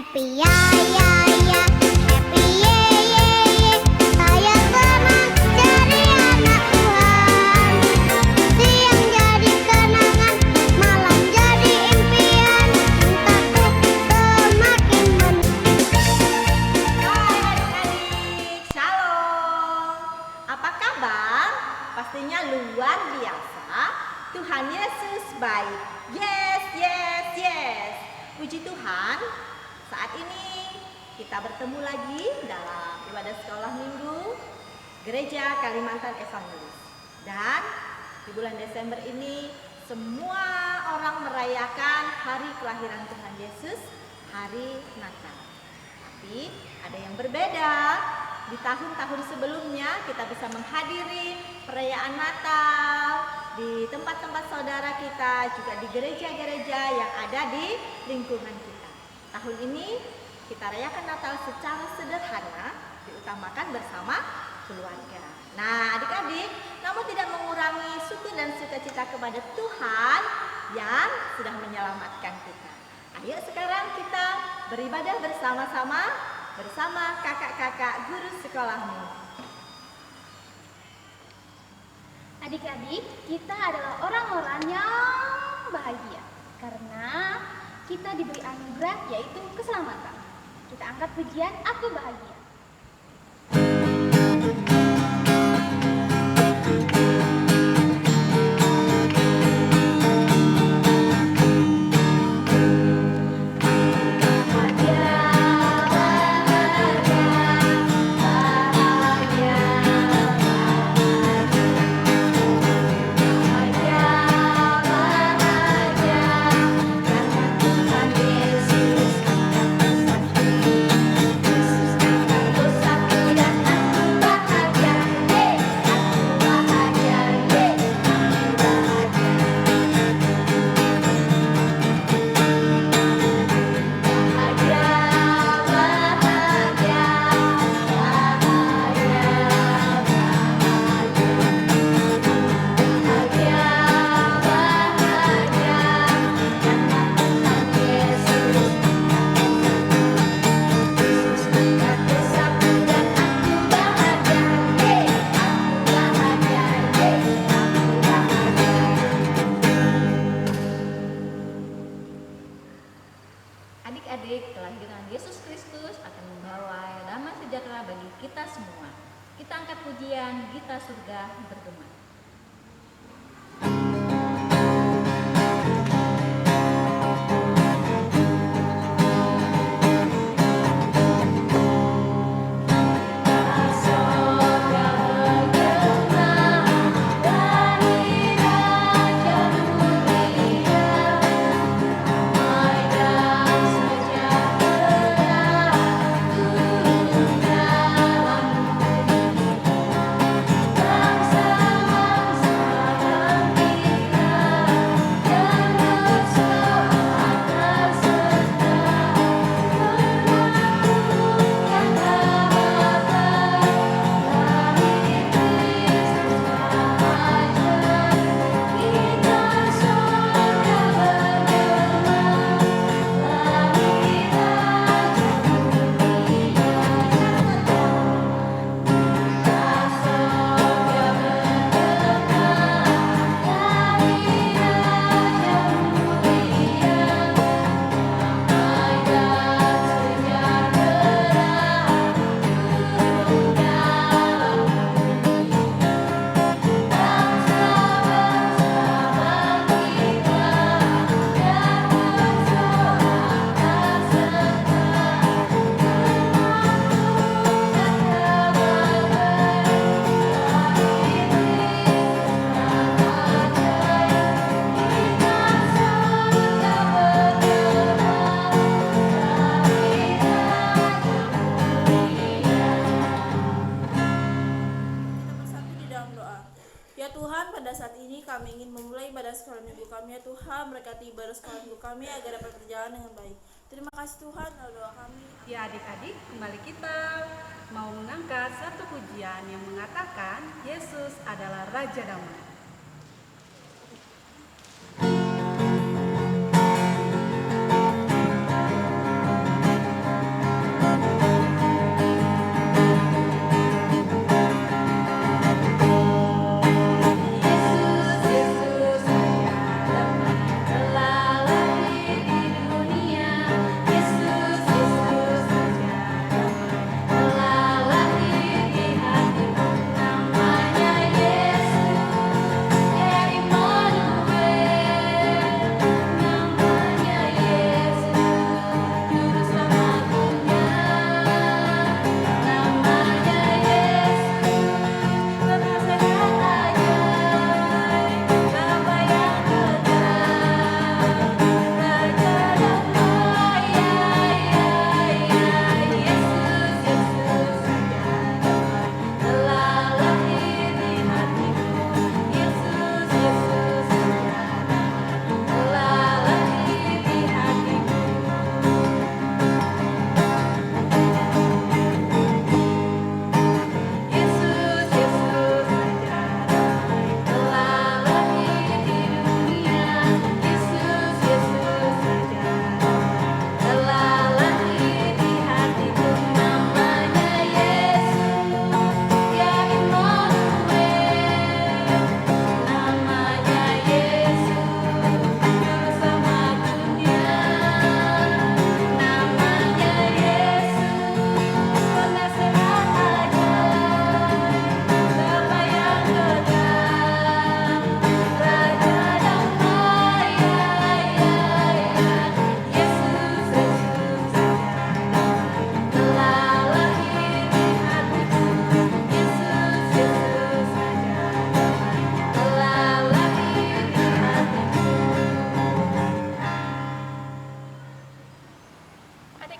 Happy ya ya ya, happy ye ye ye. Saya senang jadi anak Tuhan. Siang jadi kenangan, malam jadi impian. Cintaku semakin Hai adik-adik, Shalom. Apa kabar? Pastinya luar biasa. Tuhan Yesus baik. Yes, yes, yes. Puji Tuhan, saat ini kita bertemu lagi dalam ibadah sekolah minggu Gereja Kalimantan Evangelis. Dan di bulan Desember ini semua orang merayakan hari kelahiran Tuhan Yesus, hari Natal. Tapi ada yang berbeda. Di tahun-tahun sebelumnya kita bisa menghadiri perayaan Natal di tempat-tempat saudara kita, juga di gereja-gereja yang ada di lingkungan kita. Tahun ini kita rayakan Natal secara sederhana, diutamakan bersama keluarga. Nah, adik-adik, namun tidak mengurangi syukur dan sukacita kepada Tuhan yang sudah menyelamatkan kita. Ayo sekarang kita beribadah bersama-sama bersama kakak-kakak guru sekolah minggu. Adik-adik, kita adalah orang-orang yang bahagia karena kita diberi anugerah yaitu keselamatan. Kita angkat pujian Aku Bahagia. Adik-adik, kelahiran Yesus Kristus akan membawa damai sejahtera bagi kita semua. Kita angkat pujian Gita Surga bergema. Pada saat ini kami ingin memulai ibadah sekolah minggu kami. Ya Tuhan, berkati ibadah sekolah minggu kami agar dapat berjalan dengan baik. Terima kasih Tuhan, doa kami. Ya adik-adik, kembali kita mau mengangkat satu pujian yang mengatakan Yesus adalah Raja Damai.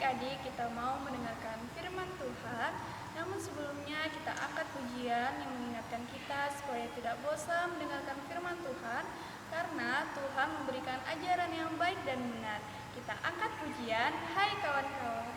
Adik-adik, kita mau mendengarkan firman Tuhan. Namun sebelumnya kita angkat pujian yang mengingatkan kita supaya tidak bosan mendengarkan firman Tuhan, karena Tuhan memberikan ajaran yang baik dan benar. Kita angkat pujian, hai kawan-kawan.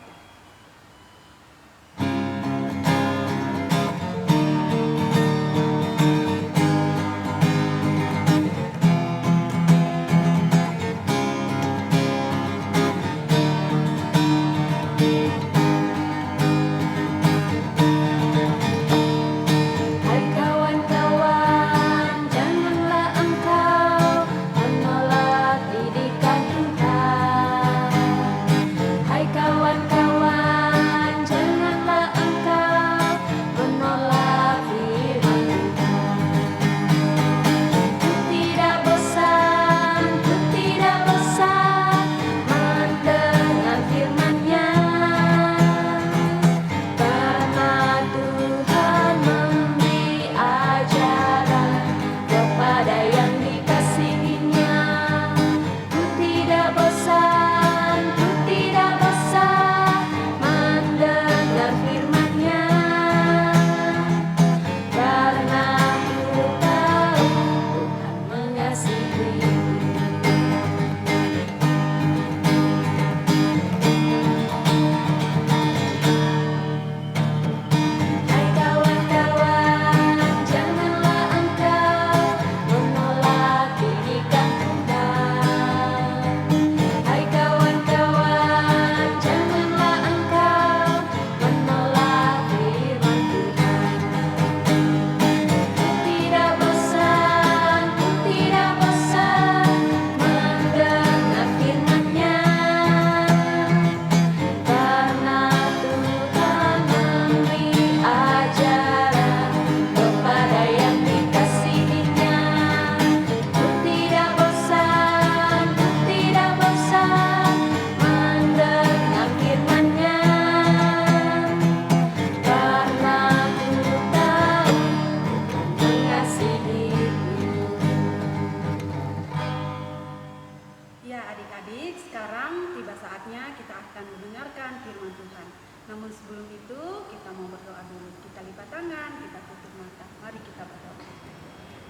Namun sebelum itu kita mau berdoa dulu. Kita lipat tangan, kita tutup mata. Mari kita berdoa.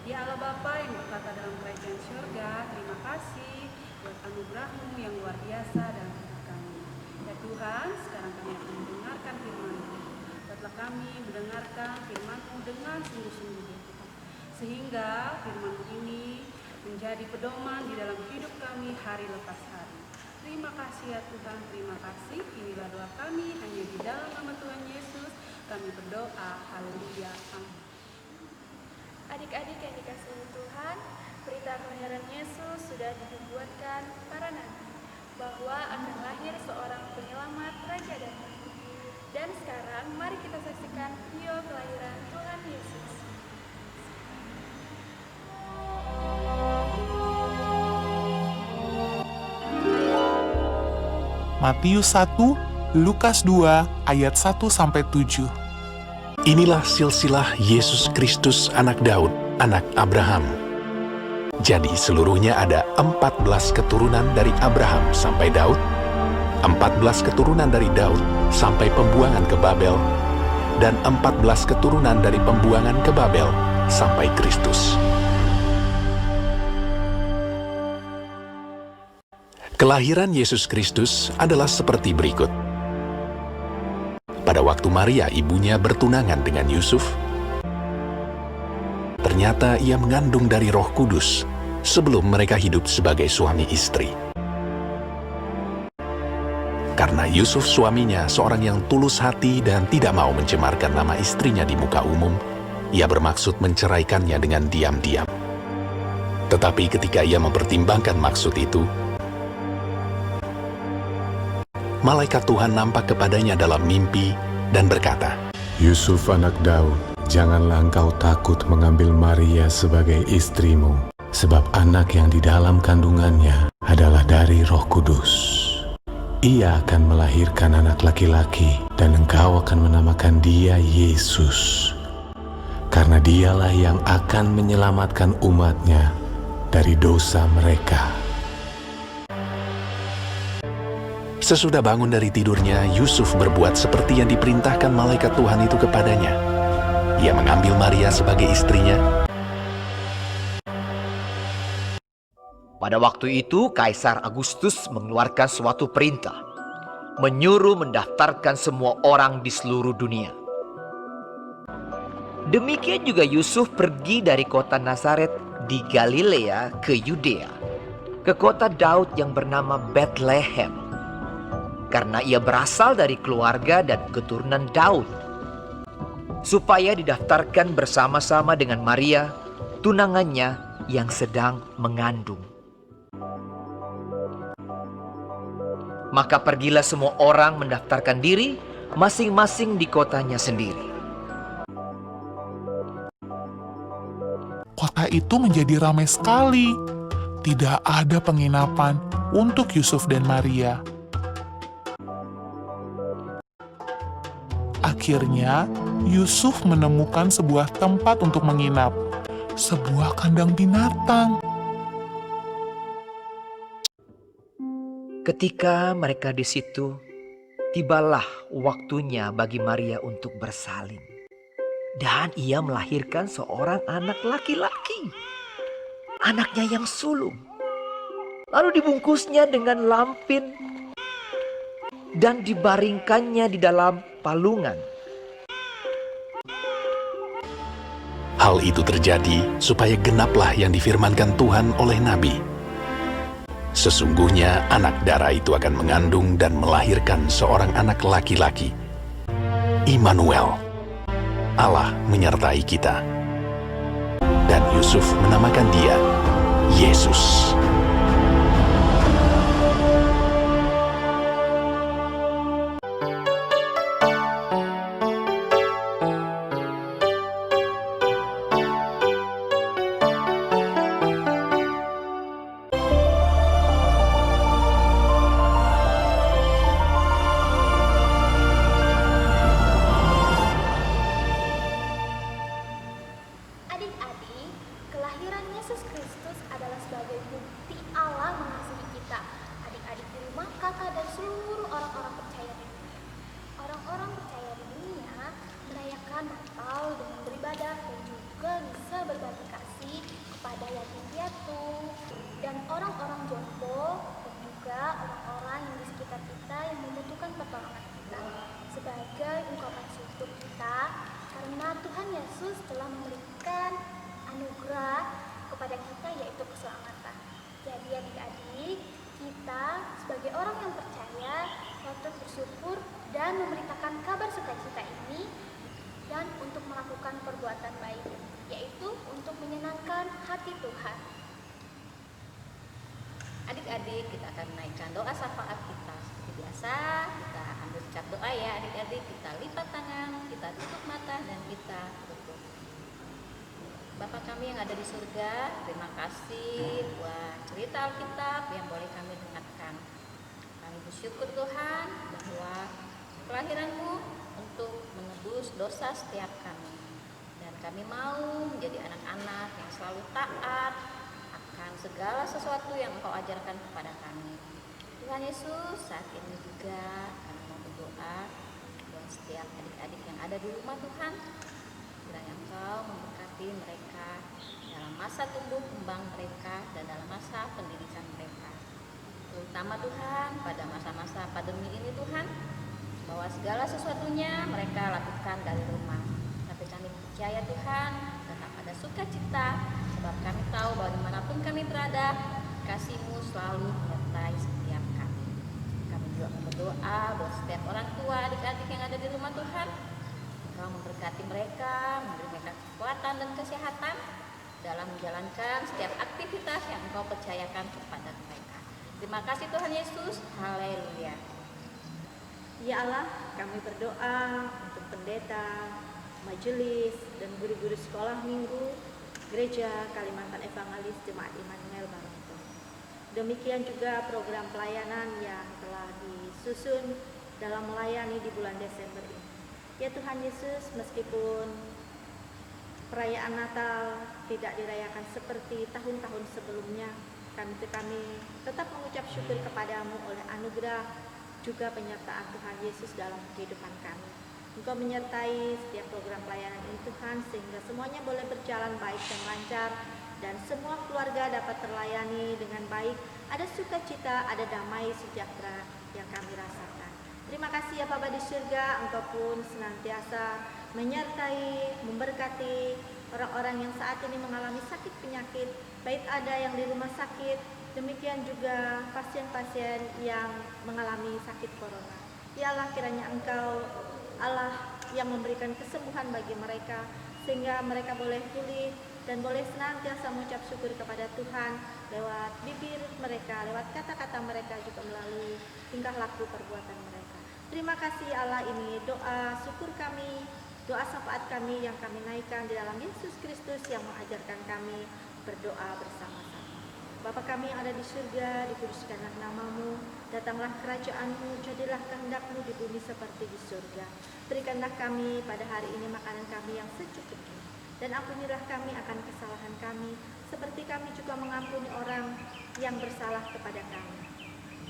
Ya Allah Bapa yang berkata dalam kerajaan surga, terima kasih buat anugerah-Mu yang luar biasa dalam hidup kami. Ya Tuhan, sekarang kami akan mendengarkan firman-Mu. Buatlah kami mendengarkan firman-Mu dengan sungguh-sungguh ya Tuhan. Sehingga firman-Mu ini menjadi pedoman di dalam hidup kami hari lepas hari. Terima kasih ya Tuhan, terima kasih. Inilah doa kami hanya di dalam nama Tuhan Yesus. Kami berdoa, haleluya, amin. Adik-adik yang dikasihi Tuhan, berita kelahiran Yesus sudah dinubuatkan para nabi bahwa akan lahir seorang penyelamat Raja Damai. Dan sekarang mari kita saksikan video kelahiran Tuhan Yesus. Matius 1, Lukas 2, ayat 1-7. Inilah silsilah Yesus Kristus anak Daud, anak Abraham. Jadi seluruhnya ada 14 keturunan dari Abraham sampai Daud, 14 keturunan dari Daud sampai pembuangan ke Babel, dan 14 keturunan dari pembuangan ke Babel sampai Kristus. Kelahiran Yesus Kristus adalah seperti berikut. Pada waktu Maria ibunya bertunangan dengan Yusuf, ternyata ia mengandung dari Roh Kudus sebelum mereka hidup sebagai suami istri. Karena Yusuf suaminya seorang yang tulus hati dan tidak mau mencemarkan nama istrinya di muka umum, ia bermaksud menceraikannya dengan diam-diam. Tetapi ketika ia mempertimbangkan maksud itu, malaikat Tuhan nampak kepadanya dalam mimpi dan berkata, Yusuf anak Daud, janganlah engkau takut mengambil Maria sebagai istrimu, sebab anak yang di dalam kandungannya adalah dari Roh Kudus. Ia akan melahirkan anak laki-laki dan engkau akan menamakan dia Yesus, karena dialah yang akan menyelamatkan umatnya dari dosa mereka. Sesudah bangun dari tidurnya, Yusuf berbuat seperti yang diperintahkan malaikat Tuhan itu kepadanya. Ia mengambil Maria sebagai istrinya. Pada waktu itu, Kaisar Agustus mengeluarkan suatu perintah, menyuruh mendaftarkan semua orang di seluruh dunia. Demikian juga Yusuf pergi dari kota Nazaret di Galilea ke Yudea, ke kota Daud yang bernama Bethlehem, karena ia berasal dari keluarga dan keturunan Daud, supaya didaftarkan bersama-sama dengan Maria, tunangannya yang sedang mengandung. Maka pergilah semua orang mendaftarkan diri masing-masing di kotanya sendiri. Kota itu menjadi ramai sekali. Tidak ada penginapan untuk Yusuf dan Maria. Akhirnya, Yusuf menemukan sebuah tempat untuk menginap, sebuah kandang binatang. Ketika mereka di situ, tibalah waktunya bagi Maria untuk bersalin. Dan ia melahirkan seorang anak laki-laki, anaknya yang sulung. Lalu dibungkusnya dengan lampin dan dibaringkannya di dalam palungan. Hal itu terjadi supaya genaplah yang difirmankan Tuhan oleh Nabi. Sesungguhnya anak darah itu akan mengandung dan melahirkan seorang anak laki-laki. Immanuel, Allah menyertai kita. Dan Yusuf menamakan dia Yesus. Adik-adik, kelahiran Yesus Kristus adalah sebagai bukti Allah mengasihi kita. Adik-adik di rumah, kakak, dan seluruh orang-orang percaya di dunia. Orang-orang percaya di dunia merayakan Natal dengan beribadah dan juga bisa berbagi kasih kepada yatim piatu dan orang-orang jompo dan juga orang-orang yang di sekitar kita yang membutuhkan pertolongan kita. Sebagai ungkapan syukur kita karena Tuhan Yesus telah memberikan anugerah kepada kita, yaitu keselamatan. Jadi adik-adik, kita sebagai orang yang percaya patut bersyukur dan memberitakan kabar sukacita ini dan untuk melakukan perbuatan baik, yaitu untuk menyenangkan hati Tuhan. Adik-adik, kita akan menaikkan doa syafaat kita seperti biasa. Kita ambil ucap doa ya adik-adik. Kita lipat tangan, kita tutup mata, dan kita berdoa. Bapa kami yang ada di surga, terima kasih buat cerita Alkitab yang boleh kami dengarkan. Kami bersyukur Tuhan bahwa kelahiran-Mu untuk menebus dosa setiap kami. Dan kami mau menjadi anak-anak yang selalu taat akan segala sesuatu yang Engkau ajarkan kepada kami. Tuhan Yesus, saat ini juga kami mau berdoa buat setiap adik-adik yang ada di rumah Tuhan. Kiranya Engkau memberkati mereka dalam masa tumbuh kembang mereka dan dalam masa pendidikan mereka. Terutama Tuhan pada masa-masa pandemi ini Tuhan, bahwa segala sesuatunya mereka lakukan dari rumah. Tapi kami percaya Tuhan tetap ada sukacita, sebab kami tahu bahwa dimanapun kami berada, kasih-Mu selalu menyertai setiap kami. Kami juga berdoa buat setiap orang tua, adik-adik yang ada di rumah Tuhan. Engkau memberkati mereka, memberi mereka kekuatan dan kesehatan dalam menjalankan setiap aktivitas yang Engkau percayakan kepada mereka. Terima kasih Tuhan Yesus, haleluya. Ya Allah, kami berdoa untuk pendeta, majelis, dan guru-guru sekolah minggu Gereja Kalimantan Evangelis Jemaat Immanuel Barongko. Demikian juga program pelayanan yang telah disusun dalam melayani di bulan Desember ini. Ya Tuhan Yesus, meskipun perayaan Natal tidak dirayakan seperti tahun-tahun sebelumnya, kami tetap mengucap syukur kepadamu oleh anugerah juga penyertaan Tuhan Yesus dalam kehidupan kami. Engkau menyertai setiap program pelayanan ini Tuhan, sehingga semuanya boleh berjalan baik dan lancar, dan semua keluarga dapat terlayani dengan baik. Ada sukacita, ada damai sejahtera yang kami rasakan. Terima kasih ya Bapa di surga, Engkau pun senantiasa menyertai, memberkati orang-orang yang saat ini mengalami sakit penyakit, baik ada yang di rumah sakit, demikian juga pasien-pasien yang mengalami sakit corona. Ya Allah, kiranya Engkau Allah yang memberikan kesembuhan bagi mereka, sehingga mereka boleh pulih dan boleh senantiasa mengucap syukur kepada Tuhan lewat bibir mereka, lewat kata-kata mereka, juga melalui tingkah laku perbuatan mereka. Terima kasih Allah, ini doa syukur kami, doa syafaat kami yang kami naikkan di dalam Yesus Kristus yang mengajarkan kami berdoa bersama-sama. Bapa kami yang ada di surga, dikuduskanlah namamu, datanglah kerajaan-Mu, jadilah kehendak-Mu di bumi seperti di surga. Berikanlah kami pada hari ini makanan kami yang secukupnya, dan ampunilah kami akan kesalahan kami, seperti kami juga mengampuni orang yang bersalah kepada kami.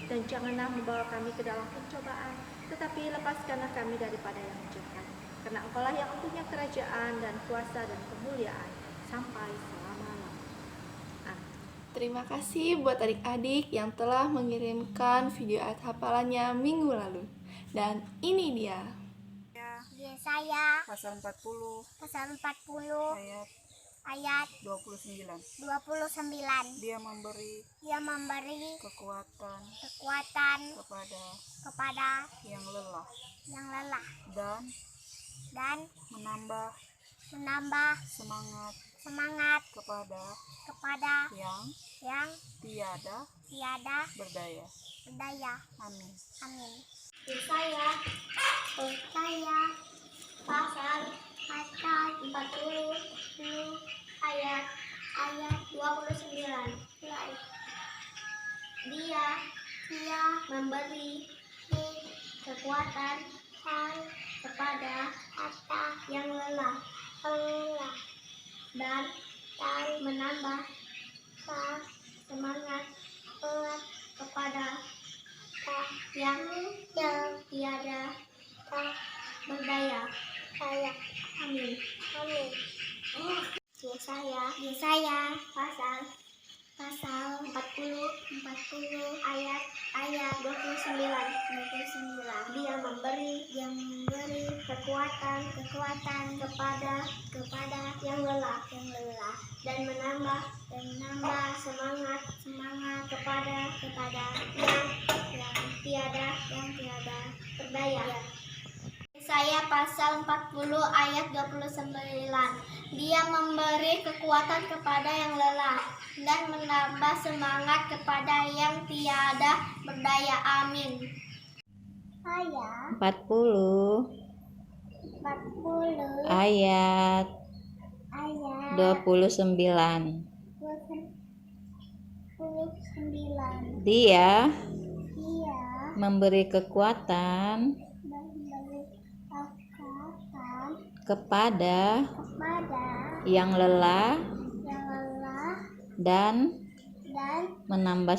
Dan janganlah membawa kami ke dalam pencobaan, tetapi lepaskanlah kami daripada yang jahat. Karena Engkaulah yang mempunyai kerajaan dan kuasa dan kemuliaan sampai selama-lamanya. Amin. Terima kasih buat adik-adik yang telah mengirimkan video ayat hafalannya minggu lalu. Dan ini dia. Yesaya Pasal 40 pasal 40 ayat 29. 29. Dia memberi Dia memberi kekuatan kekuatan kepada yang lelah yang lelah dan menambah semangat kepada yang tiada berdaya. Amin. Amin. Yesaya pasal 40 ayat 29. Dia memberi kekuatan kepada yang lelah dan menambah semangat kepada yang tiada berdaya. Amin. Yesaya pasal 40 ayat 29. Dia memberi kekuatan kepada yang lelah dan menambah semangat kepada yang tiada berdaya. Yesaya pasal 40 ayat 29. Dia memberi kekuatan kepada yang lelah dan menambah semangat kepada yang tiada berdaya. Amin. Ayat 40 ayat 29. Dia memberi kekuatan kepada yang lelah dan menambah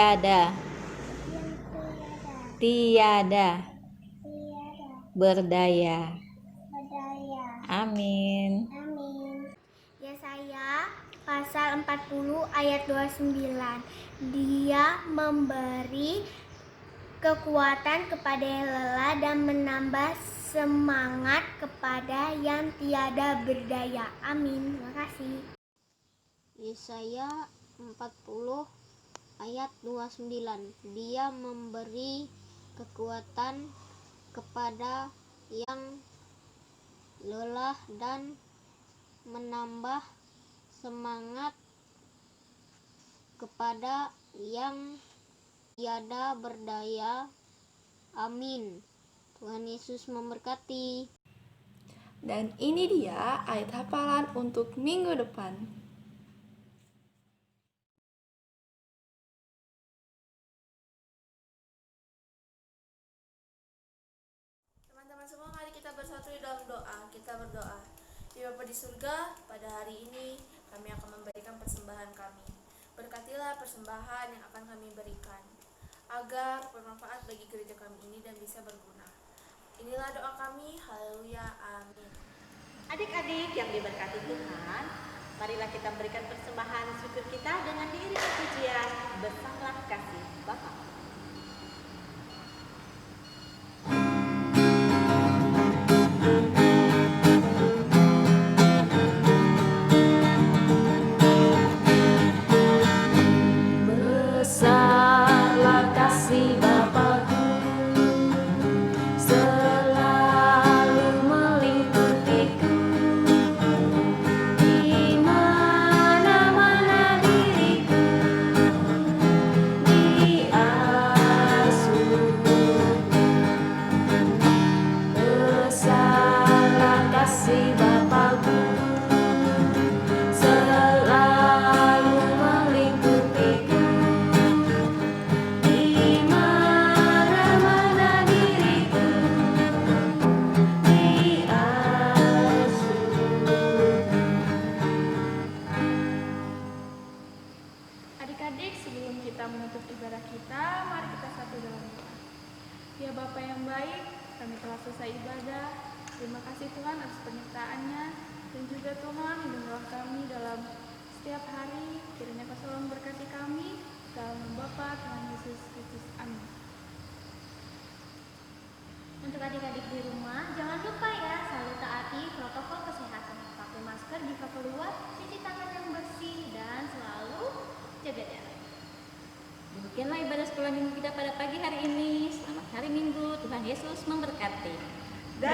semangat kepada yang tiada berdaya. Amin. Yesaya pasal 40 ayat 29. Dia memberi kekuatan kepada yang lelah dan menambah semangat kepada yang tiada berdaya. Amin. Terima kasih. Yesaya 40 ayat 29. Dia memberi kekuatan kepada yang lelah dan menambah semangat kepada yang tiada berdaya. Amin. Tuhan Yesus memberkati. Dan ini dia ayat hafalan untuk minggu depan. Teman-teman semua, mari kita bersatu di dalam doa. Kita berdoa. di surga, pada hari ini kami akan memberikan persembahan kami. Berkatilah persembahan yang akan kami berikan, agar bermanfaat bagi gereja kami ini dan bisa berguna. Inilah doa kami, haleluya, amin. Adik-adik yang diberkati Tuhan, marilah kita berikan persembahan syukur kita dengan diiringi pujian Besarlah Kasih Bapa. Besarlah kasih Bapa-Ku, selalu melingkupiku, di mana-mana diriku diasuhnya. Besarlah kasih Bapa-Ku, selalu melingkupiku, di mana-mana diriku diasuh. Adik-adik, sebelum kita menutup ibadah kita, mari kita satu dalam doa. Ya Bapa yang baik, kami telah selesai ibadah. Terima kasih Tuhan atas penyertaan-Nya, dan juga Tuhan lindungilah kami dalam setiap hari. Kiranya Kau selalu memberkati kami, dalam nama Bapa Tuhan Yesus Kristus. Amin. Untuk adik-adik di rumah, jangan lupa ya selalu taati protokol kesehatan. Pakai masker jika keluar, cuci tangan yang bersih, dan selalu jaga jarak. Demikianlah ibadah sekolah minggu kita pada pagi hari ini. Selamat hari Minggu, Tuhan Yesus memberkati. Dan